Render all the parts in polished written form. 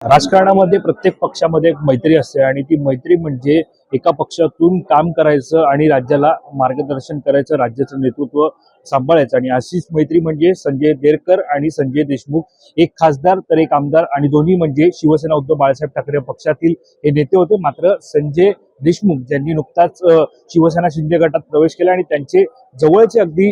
राजकारणामध्ये प्रत्येक पक्षामध्ये एक मैत्री असते आणि ती मैत्री म्हणजे एका पक्षातून काम करायचं आणि राज्याला मार्गदर्शन करायचं, राज्याचं नेतृत्व सांभाळायचं. आणि अशीच मैत्री म्हणजे संजय देरकर आणि संजय देशमुख, एक खासदार तर एक आमदार, आणि दोन्ही म्हणजे शिवसेना उद्धव बाळासाहेब ठाकरे पक्षातील हे नेते होते. मात्र संजय देशमुख ज्यांनी नुकताच शिवसेना शिंदे गटात प्रवेश केला आणि त्यांचे जवळचे अगदी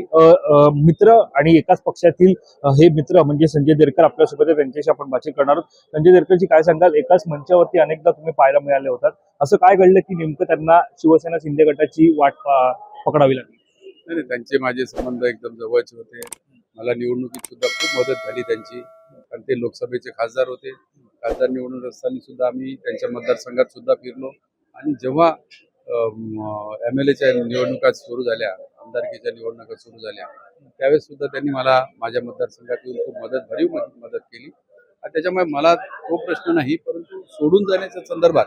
मित्र आणि एकाच पक्षातील हे मित्र म्हणजे संजय देरकर आपल्यासोबत आहे, त्यांच्याशी आपण बातचीत करणार आहोत. संजय देरकरजी, काय सांगाल? एकाच मंचावरती अनेकदा तुम्ही पाहायला मिळाले होतात, असं काय घडलं की नेमकं त्यांना शिवसेना शिंदे गटाची वाट पकडावी लागली? नाही, त्यांचे माझे संबंध एकदम जवळचे होते. मला निवडणुकीत सुद्धा खूप मदत झाली त्यांची, कारण ते लोकसभेचे खासदार होते. खासदार निवडून असताना सुद्धा आम्ही त्यांच्या मतदारसंघात सुद्धा फिरलो. आणि जेव्हा MLAच्या निवडणुका सुरू झाल्या, आमदारकीच्या निवडणुका सुरू झाल्या, त्यावेळेस सुद्धा त्यांनी मला माझ्या मतदारसंघात येऊन खूप भरीव मदत केली. आणि त्याच्यामुळे मला तो प्रश्न नाही, परंतु सोडून जाण्याच्या संदर्भात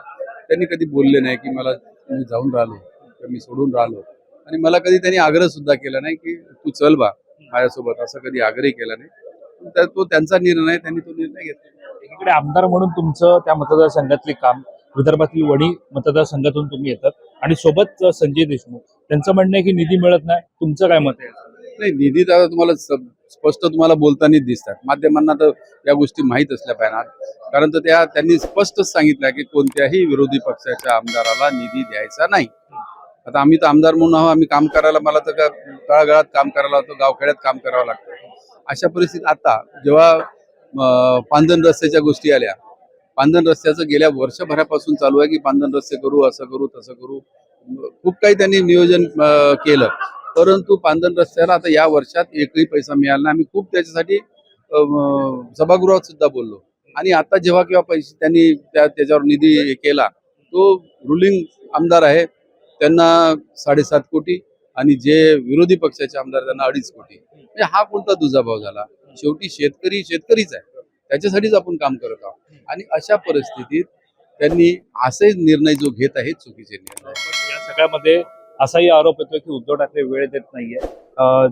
त्यांनी कधी बोलले नाही की मला मी जाऊन राहिलो किंवा मी सोडून राहिलो. आणि मला कधी त्यांनी आग्रह सुद्धा केला नाही की तू चल बा माझ्यासोबत, असं कधी आग्रह केला नाही. तो त्यांचा निर्णय, त्यांनी तो निर्णय घेतला. एकीकडे आमदार म्हणून तुमचं त्या मतदारसंघातले काम, विदर्भातील वणी मतदारसंघातून तुम्ही येतात, आणि सोबत संजय देशमुख, त्यांचं म्हणणं आहे की निधी मिळत नाही. तुमचं काय मत आहे? नाही, निधी तर तुम्हाला स्पष्ट तुम्हाला बोलतानाच दिसतात. माध्यमांना तर या गोष्टी माहीत असल्या पाहिजे, कारण तर त्यांनी स्पष्ट सांगितलं की कोणत्याही विरोधी पक्षाच्या आमदाराला निधी द्यायचा नाही. आता आम्ही तर आमदार म्हणून आहोत, आम्ही काम करायला, मला तर तळागाळात काम करायला होतं, गावखेड्यात काम करावं लागतं. अशा परिस्थितीत आता जेव्हा पांधन रस्त्याच्या गोष्टी आल्या, पांधन रस्त्याचं गेल्या वर्षभरापासून चालू आहे की पांधन रस्ते करू, असं करू तसं करू, खूप काही त्यांनी नियोजन केलं. परंतु पांधन रस्त्याला आता या वर्षात एकही पैसा मिळाला नाही. आम्ही खूप त्याच्यासाठी सभागृहात सुद्धा बोललो. आणि आता जेव्हा केव्हा पैसे त्यांनी त्याच्यावर निधी केला, तो रुलिंग आमदार आहे, त्यांना 7.5 कोटी, आणि जे विरोधी पक्षाचे आमदार त्यांना 2.5 कोटी. म्हणजे हा कोणता दुजाभाव झाला? शेवटी शेतकरी शेतकरीच आहे, त्याच्यासाठीच आपण काम करत आहोत. आणि अशा परिस्थितीत त्यांनी असे निर्णय जो घेत आहेत, चुकीचे निर्णय. या सगळ्यामध्ये असाही आरोप येतोय की उद्धव ठाकरे वेळ देत नाहीये.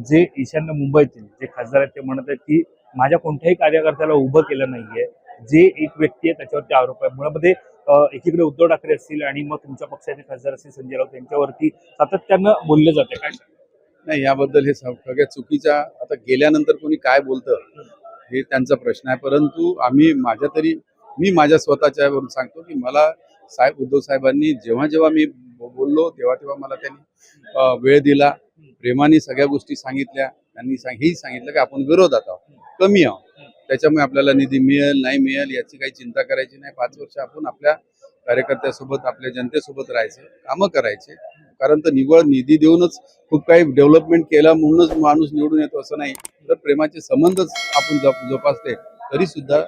जे ईशान्य मुंबईतील जे खासदार आहेत ते म्हणत आहेत की माझ्या कोणत्याही कार्यकर्त्याला उभं केलं नाहीये. जे एक व्यक्ती आहे त्याच्यावरती आरोप आहे. मुळामध्ये एकीकडे उद्धव ठाकरे असतील आणि मग तुमच्या पक्षाचे खासदार असतील संजय राऊत, त्यांच्यावरती सातत्यानं बोलले जाते. काय नाही, याबद्दल हे सगळ्या चुकीच्या, आता गेल्यानंतर कोणी काय बोलतं हे त्यांचा प्रश्न आहे. परंतु मी माझ्या स्वतःच्यावरून सांगतो की मला उद्धव साहेबांनी जेव्हा जेव्हा मी बोललो तेव्हा मला त्यांनी वेळ दिला, प्रेमाने सगळ्या गोष्टी सांगितल्या. त्यांनी हेही सांगितलं की आपण विरोधात आहोत, कमी आहोत, त्याच्यामुळे आपल्याला निधी मिळेल नाही मिळेल याची काही चिंता करायची नाही. 5 वर्ष आपण आपल्या कार्यकर्त्यासोबत, आपल्या जनतेसोबत राहायचं, कामं करायचे. कारण तर निव्वळ निधी देऊनच खूप काही डेव्हलपमेंट केलं म्हणूनच माणूस निवडून येतो असं नाही. तर प्रेमाचे संबंधच आपण जोपासले तरी सुद्धा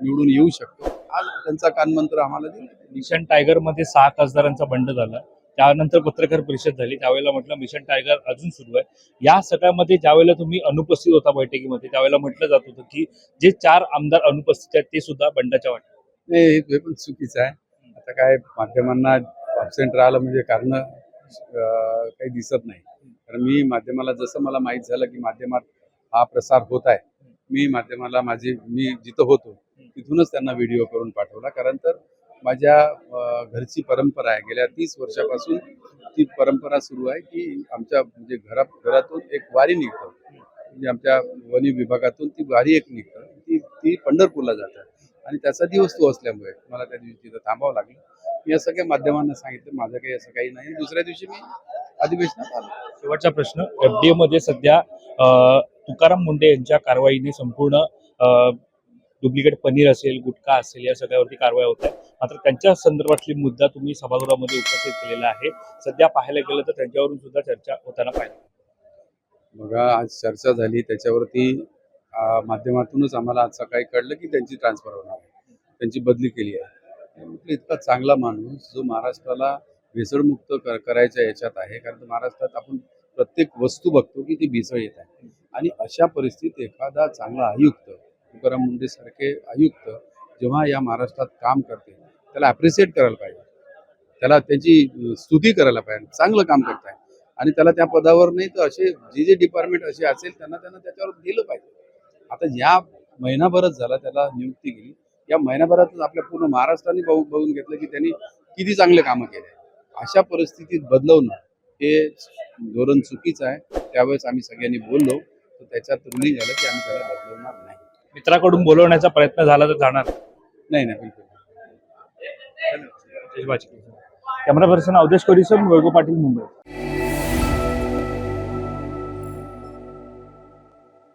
निवडून येऊ शकतो. आज त्यांचा कानमंत्र आम्हाला दिला. मिशन टायगर मध्ये 6 खासदारांचा बंड झाला, त्यानंतर पत्रकार परिषद झाली, त्यावेळेला म्हटलं मिशन टायगर अजून सुरू आहे. या सगळ्यामध्ये ज्यावेळेला तुम्ही अनुपस्थित होता बैठकीमध्ये, त्यावेळेला म्हटलं जात होतं की जे 4 आमदार अनुपस्थित आहेत ते सुद्धा बंडाच्या वाटेत. नाही, हे पण चुकीचं आहे. आता काय माध्यमांना अब्सेंट राहिलं म्हणजे कारण काही दिसत नाही. कारण मी माध्यमाला जसं मला माहीत झालं की माध्यमात हा प्रसार होत आहे, मी माध्यमाला मी जिथं होतो तिथूनच त्यांना व्हिडिओ करून पाठवला. कारण तर माझ्या घरची परंपरा आहे, गेल्या 30 वर्षापासून ती परंपरा सुरू आहे की आमच्या म्हणजे घरातून एक वारी निघतं, म्हणजे आमच्या वनी विभागातून ती वारी एक निघतं, ती पंढरपूरला जातात. आणि त्याचा दिवस तो असल्यामुळे मला त्या दिवशी तिथं थांबावं लागलं. मी असं काही माध्यमांना सांगितलं, माझं काही असं काही नाही. दुसऱ्या दिवशी मी अधिवेशनात आलो. शेवटचा प्रश्न, FDA मध्ये सध्या तुकाराम मुंडे यांच्या कारवाईने संपूर्ण डुप्लिकेट पनीर असेल, गुटखा असेल, या सगळ्यावरती कारवाई होत आहे. मात्र त्यांच्या संदर्भातली मुद्दा तुम्ही सभागृहामध्ये उपस्थित केलेला आहे. सध्या पाहायला गेलं तर त्यांच्यावरून सुद्धा चर्चा होताना पाहिजे. बघा, आज चर्चा झाली त्याच्यावरती, माध्यमातूनच आम्हाला आज सकाळी कळलं की त्यांची ट्रान्सफर होणार आहे, त्यांची बदली केली आहे. म्हटलं इतका चांगला माणूस जो महाराष्ट्राला भेसळमुक्त करायच्या याच्यात आहे, कारण महाराष्ट्रात आपण प्रत्येक वस्तू बघतो की ती भेसळ येत आहे. आणि अशा परिस्थितीत एखादा चांगला आयुक्त, तुकाराम मुंडे सारखे आयुक्त जेव्हा या महाराष्ट्रात काम करते, त्याला ॲप्रिशिएट करायला पाहिजे, त्याला त्याची स्तुती करायला पाहिजे. चांगलं काम करताय आणि त्याला त्या पदावर नाही तर असे जे डिपार्टमेंट असे असेल त्यांना त्याच्यावर दिलं पाहिजे. आता या महिनाभरच झाला त्याला नियुक्ती केली, या महिनाभरातच आपल्या पूर्ण महाराष्ट्राने बघून घेतलं की त्यांनी किती चांगले कामं केले. अशा परिस्थितीत बदलवणं हे धोरण चुकीचं आहे. त्यावेळेस आम्ही सगळ्यांनी बोललो, तर त्याच्यात रुलिंग झालं की आम्ही त्याला बदलवणार नाही. मित्राकडून बोलवण्याचा प्रयत्न झाला तर जाणार. नाही नाही बिलकुल. कॅमेरा पर्सन अवधेश कोरीसम, वैभव पाटील, मुंबई.